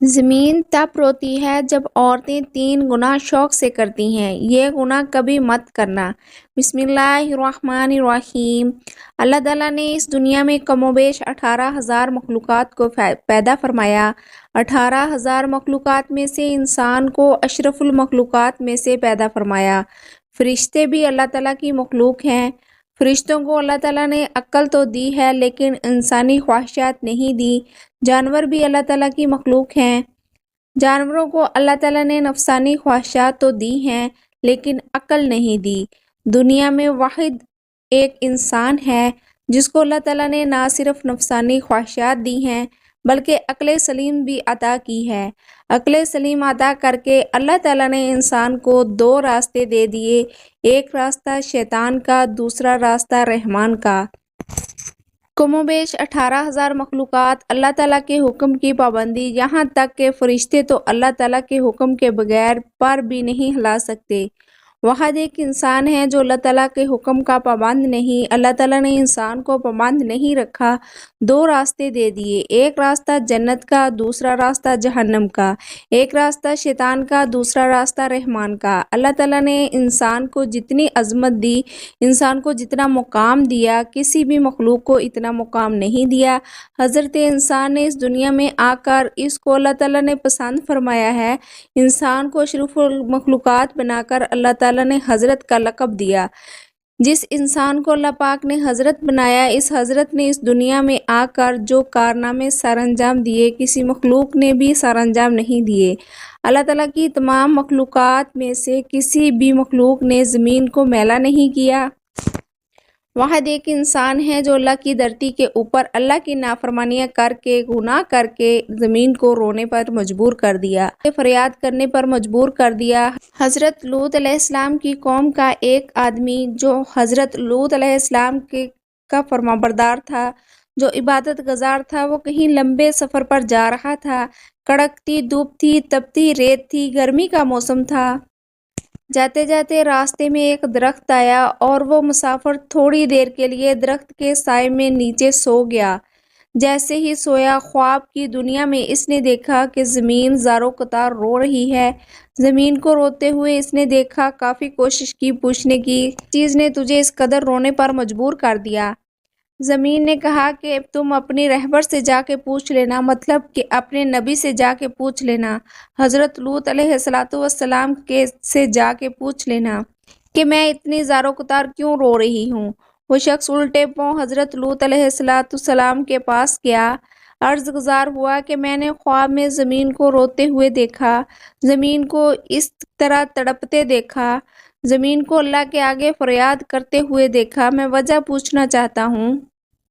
زمین تب روتی ہے جب عورتیں 3 گناہ شوق سے کرتی ہیں۔ یہ گناہ کبھی مت کرنا۔ بسم اللہ الرحمن الرحیم۔ اللہ تعالیٰ نے اس دنیا میں کم و بیش 18,000 مخلوقات کو پیدا فرمایا۔ 18,000 مخلوقات میں سے انسان کو اشرف المخلوقات میں سے پیدا فرمایا۔ فرشتے بھی اللہ تعالیٰ کی مخلوق ہیں۔ فرشتوں کو اللہ تعالیٰ نے عقل تو دی ہے لیکن انسانی خواہشات نہیں دی۔ جانور بھی اللہ تعالیٰ کی مخلوق ہیں۔ جانوروں کو اللہ تعالیٰ نے نفسانی خواہشات تو دی ہیں لیکن عقل نہیں دی۔ دنیا میں واحد ایک انسان ہے جس کو اللہ تعالیٰ نے نہ صرف نفسانی خواہشات دی ہیں بلکہ عقل سلیم بھی عطا کی ہے۔ عقل سلیم عطا کر کے اللہ تعالیٰ نے انسان کو 2 راستے دے دیے، ایک راستہ شیطان کا، دوسرا راستہ رحمان کا۔ کم و بیش 18,000 مخلوقات اللہ تعالیٰ کے حکم کی پابندی، یہاں تک کہ فرشتے تو اللہ تعالیٰ کے حکم کے بغیر پر بھی نہیں ہلا سکتے۔ واحد ایک انسان ہے جو اللہ تعالیٰ کے حکم کا پابند نہیں۔ اللہ تعالیٰ نے انسان کو پابند نہیں رکھا، 2 راستے دے دیے، ایک راستہ جنت کا، دوسرا راستہ جہنم کا، ایک راستہ شیطان کا، دوسرا راستہ رحمان کا۔ اللہ تعالیٰ نے انسان کو جتنی عظمت دی، انسان کو جتنا مقام دیا، کسی بھی مخلوق کو اتنا مقام نہیں دیا۔ حضرت انسان نے اس دنیا میں آ کر اس کو اللہ تعالیٰ نے پسند فرمایا ہے۔ انسان کو اشرف المخلوقات بنا کر اللہ تعالیٰ نے حضرت کا لقب دیا۔ جس انسان کو اللہ پاک نے حضرت بنایا، اس حضرت نے اس دنیا میں آ کر جو کارنامے سر انجام دیے کسی مخلوق نے بھی سر انجام نہیں دیے۔ اللہ تعالیٰ کی تمام مخلوقات میں سے کسی بھی مخلوق نے زمین کو میلا نہیں کیا۔ واحد ایک انسان ہے جو اللہ کی دھرتی کے اوپر اللہ کی نافرمانیاں کر کے، گناہ کر کے زمین کو رونے پر مجبور کر دیا، فریاد کرنے پر مجبور کر دیا۔ حضرت لوط علیہ السلام کی قوم کا ایک آدمی جو حضرت لوط علیہ السلام کا فرمانبردار تھا، جو عبادت گزار تھا، وہ کہیں لمبے سفر پر جا رہا تھا۔ کڑکتی دھوپ تھی، تپتی ریت تھی، گرمی کا موسم تھا۔ جاتے جاتے راستے میں ایک درخت آیا اور وہ مسافر تھوڑی دیر کے لیے درخت کے سائے میں نیچے سو گیا۔ جیسے ہی سویا، خواب کی دنیا میں اس نے دیکھا کہ زمین زاروں قطار رو رہی ہے۔ زمین کو روتے ہوئے اس نے دیکھا، کافی کوشش کی پوچھنے کی، کس چیز نے تجھے اس قدر رونے پر مجبور کر دیا؟ زمین نے کہا کہ تم اپنی رہبر سے جا کے پوچھ لینا، مطلب کہ اپنے نبی سے جا کے پوچھ لینا، حضرت لوط علیہ السلام سے جا کے پوچھ لینا کہ میں اتنی زاروں قطار کیوں رو رہی ہوں۔ وہ شخص الٹے پاؤں حضرت لوط علیہ السلام کے پاس گیا، عرض گزار ہوا کہ میں نے خواب میں زمین کو روتے ہوئے دیکھا، زمین کو اس طرح تڑپتے دیکھا، زمین کو اللہ کے آگے فریاد کرتے ہوئے دیکھا۔ میں وجہ پوچھنا چاہتا ہوں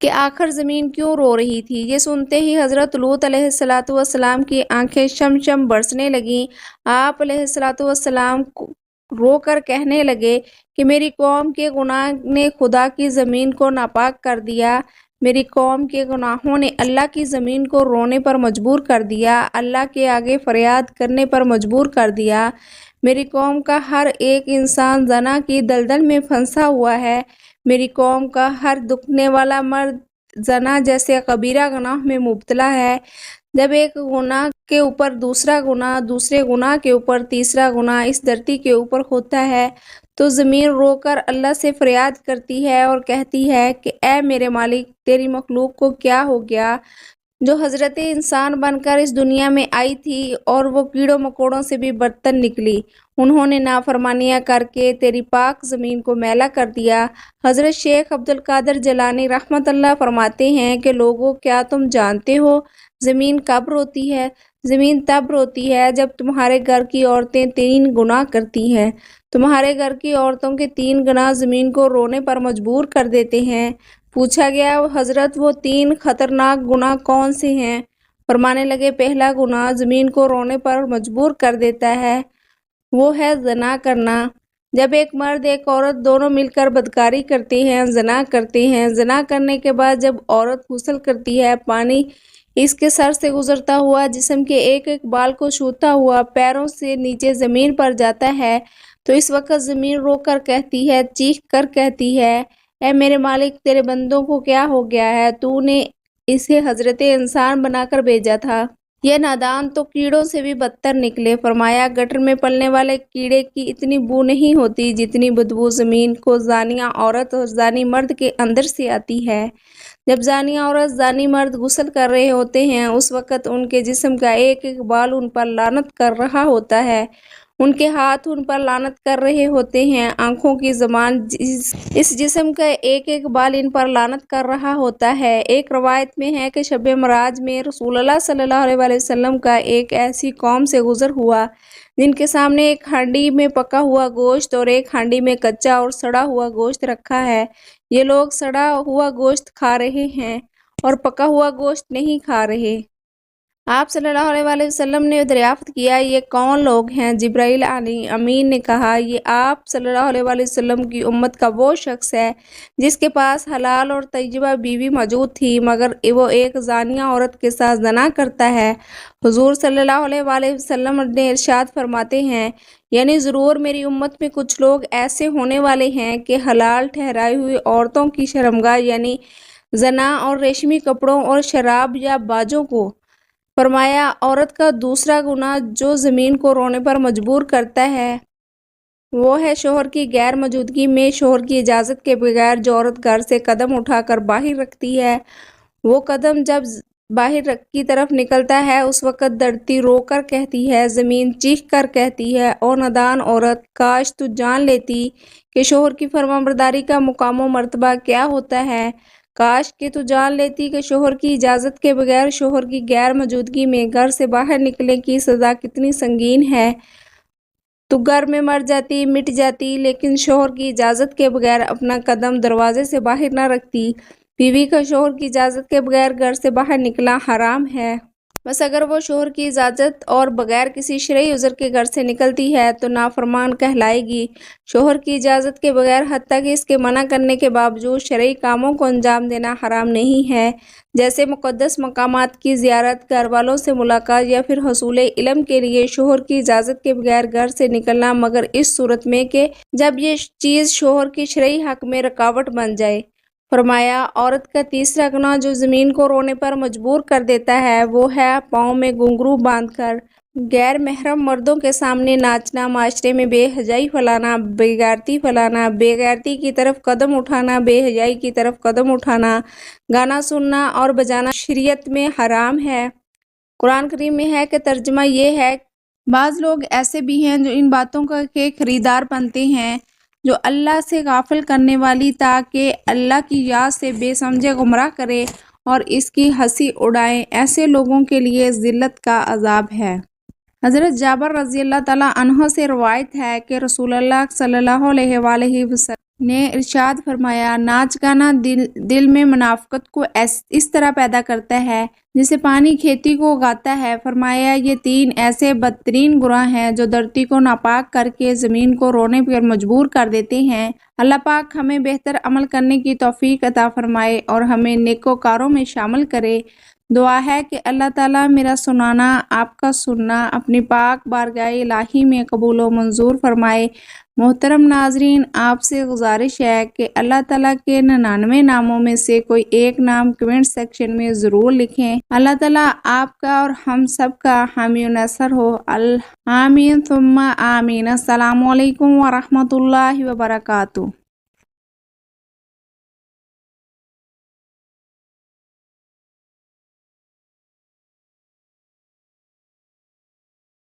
کہ آخر زمین کیوں رو رہی تھی؟ یہ سنتے ہی حضرت لوط علیہ السلام کی آنکھیں شم شم برسنے لگیں۔ آپ علیہ السلام رو کر کہنے لگے کہ میری قوم کے گناہ نے خدا کی زمین کو ناپاک کر دیا، میری قوم کے گناہوں نے اللہ کی زمین کو رونے پر مجبور کر دیا، اللہ کے آگے فریاد کرنے پر مجبور کر دیا۔ میری قوم کا ہر ایک انسان زنا کی دلدل میں پھنسا ہوا ہے، میری قوم کا ہر دکھنے والا مرد زنا جیسے کبیرہ گناہ میں مبتلا ہے۔ جب ایک گناہ کے اوپر دوسرا گناہ، دوسرے گناہ کے اوپر تیسرا گناہ اس دھرتی کے اوپر ہوتا ہے تو زمین رو کر اللہ سے فریاد کرتی ہے اور کہتی ہے کہ اے میرے مالک، تیری مخلوق کو کیا ہو گیا جو حضرت انسان بن کر اس دنیا میں آئی تھی اور وہ کیڑوں مکوڑوں سے بھی بدتر نکلی۔ انہوں نے نافرمانیاں کر کے تیری پاک زمین کو میلا کر دیا۔ حضرت شیخ عبدالقادر جیلانی رحمۃ اللہ فرماتے ہیں کہ لوگوں، کیا تم جانتے ہو زمین کب روتی ہے؟ زمین تب روتی ہے جب تمہارے گھر کی عورتیں 3 گناہ کرتی ہیں۔ تمہارے گھر کی عورتوں کے 3 گناہ زمین کو رونے پر مجبور کر دیتے ہیں۔ پوچھا گیا، حضرت وہ 3 خطرناک گناہ کون سے ہیں؟ فرمانے لگے، پہلا گناہ زمین کو رونے پر مجبور کر دیتا ہے، وہ ہے زنا کرنا۔ جب ایک مرد ایک عورت دونوں مل کر بدکاری کرتے ہیں، زنا کرتے ہیں، زنا کرنے کے بعد جب عورت غسل کرتی ہے، پانی اس کے سر سے گزرتا ہوا، جسم کے ایک ایک بال کو چھوتا ہوا، پیروں سے نیچے زمین پر جاتا ہے، تو اس وقت زمین رو کر کہتی ہے، چیخ کر کہتی ہے، اے میرے مالک، تیرے بندوں کو کیا ہو گیا ہے؟ تو نے اسے حضرت انسان بنا کر بھیجا تھا۔ یہ نادان تو کیڑوں سے بھی بدتر نکلے۔ فرمایا گٹر میں پلنے والے کیڑے کی اتنی بو نہیں ہوتی جتنی بدبو زمین کو زانیہ عورت اور زانی مرد کے اندر سے آتی ہے۔ جب زانیہ عورت زانی مرد غسل کر رہے ہوتے ہیں اس وقت ان کے جسم کا ایک ایک بال ان پر لعنت کر رہا ہوتا ہے، ان کے ہاتھ ان پر لعنت کر رہے ہوتے ہیں، آنکھوں کی زبان اس جسم کا ایک ایک بال ان پر لعنت کر رہا ہوتا ہے۔ ایک روایت میں ہے کہ شب معراج میں رسول اللہ صلی اللہ علیہ وآلہ وسلم کا ایک ایسی قوم سے گزر ہوا جن کے سامنے ایک ہانڈی میں پکا ہوا گوشت اور ایک ہانڈی میں کچا اور سڑا ہوا گوشت رکھا ہے۔ یہ لوگ سڑا ہوا گوشت کھا رہے ہیں اور پکا ہوا گوشت نہیں کھا رہے۔ آپ صلی اللہ علیہ وآلہ وسلم نے دریافت کیا یہ کون لوگ ہیں؟ جبرائیل امین نے کہا یہ آپ صلی اللہ علیہ وآلہ وسلم کی امت کا وہ شخص ہے جس کے پاس حلال اور طیبہ بیوی موجود تھی مگر وہ ایک زانیہ عورت کے ساتھ زنا کرتا ہے۔ حضور صلی اللہ علیہ وآلہ وسلم نے ارشاد فرماتے ہیں یعنی ضرور میری امت میں کچھ لوگ ایسے ہونے والے ہیں کہ حلال ٹھہرائی ہوئی عورتوں کی شرمگاہ یعنی زنا اور ریشمی کپڑوں اور شراب یا باجوں کو۔ فرمایا عورت کا دوسرا گناہ جو زمین کو رونے پر مجبور کرتا ہے وہ ہے شوہر کی غیر موجودگی میں شوہر کی اجازت کے بغیر جو عورت گھر سے قدم اٹھا کر باہر رکھتی ہے، وہ قدم جب باہر کی طرف نکلتا ہے اس وقت دھرتی رو کر کہتی ہے، زمین چیخ کر کہتی ہے، اور نادان عورت کاش تو جان لیتی کہ شوہر کی فرمانبرداری کا مقام و مرتبہ کیا ہوتا ہے، کاش کہ تو جان لیتی کہ شوہر کی اجازت کے بغیر شوہر کی غیر موجودگی میں گھر سے باہر نکلنے کی سزا کتنی سنگین ہے، تو گھر میں مر جاتی مٹ جاتی لیکن شوہر کی اجازت کے بغیر اپنا قدم دروازے سے باہر نہ رکھتی۔ بیوی کا شوہر کی اجازت کے بغیر گھر سے باہر نکلنا حرام ہے۔ بس اگر وہ شوہر کی اجازت اور بغیر کسی شرعی عذر کے گھر سے نکلتی ہے تو نافرمان کہلائے گی۔ شوہر کی اجازت کے بغیر حتیٰ کہ اس کے منع کرنے کے باوجود شرعی کاموں کو انجام دینا حرام نہیں ہے، جیسے مقدس مقامات کی زیارت، گھر والوں سے ملاقات یا پھر حصول علم کے لیے شوہر کی اجازت کے بغیر گھر سے نکلنا مگر اس صورت میں کہ جب یہ چیز شوہر کے شرعی حق میں رکاوٹ بن جائے۔ فرمایا عورت کا تیسرا گناہ جو زمین کو رونے پر مجبور کر دیتا ہے وہ ہے پاؤں میں گھنگرو باندھ کر غیر محرم مردوں کے سامنے ناچنا، معاشرے میں بے حیائی پھیلانا، بے غیرتی پھیلانا، بے غیرتی کی طرف قدم اٹھانا، بے حیائی کی طرف قدم اٹھانا، گانا سننا اور بجانا شریعت میں حرام ہے۔ قرآن کریم میں ہے کہ ترجمہ یہ ہے بعض لوگ ایسے بھی ہیں جو ان باتوں کے خریدار بنتے ہیں جو اللہ سے غافل کرنے والی تاکہ اللہ کی یاد سے بے سمجھے گمراہ کرے اور اس کی ہنسی اڑائیں، ایسے لوگوں کے لیے ذلت کا عذاب ہے۔ حضرت جابر رضی اللہ تعالیٰ عنہ سے روایت ہے کہ رسول اللہ صلی اللہ علیہ وآلہ وسلم نے ارشاد فرمایا ناچ گانا دل میں منافقت کو اس طرح پیدا کرتا ہے جیسے پانی کھیتی کو اگاتا ہے۔ فرمایا یہ تین ایسے بدترین گناہ ہیں جو دھرتی کو ناپاک کر کے زمین کو رونے پر مجبور کر دیتے ہیں۔ اللہ پاک ہمیں بہتر عمل کرنے کی توفیق عطا فرمائے اور ہمیں نیکوکاروں میں شامل کرے۔ دعا ہے کہ اللہ تعالیٰ میرا سنانا، آپ کا سننا اپنی پاک بارگاہ الہی میں قبول و منظور فرمائے۔ محترم ناظرین، آپ سے گزارش ہے کہ اللہ تعالیٰ کے 99 ناموں میں سے کوئی ایک نام کمنٹ سیکشن میں ضرور لکھیں۔ اللہ تعالیٰ آپ کا اور ہم سب کا حامی و ناصر ہو۔ آمین ثم آمین۔ السلام علیکم ورحمۃ اللہ وبرکاتہ۔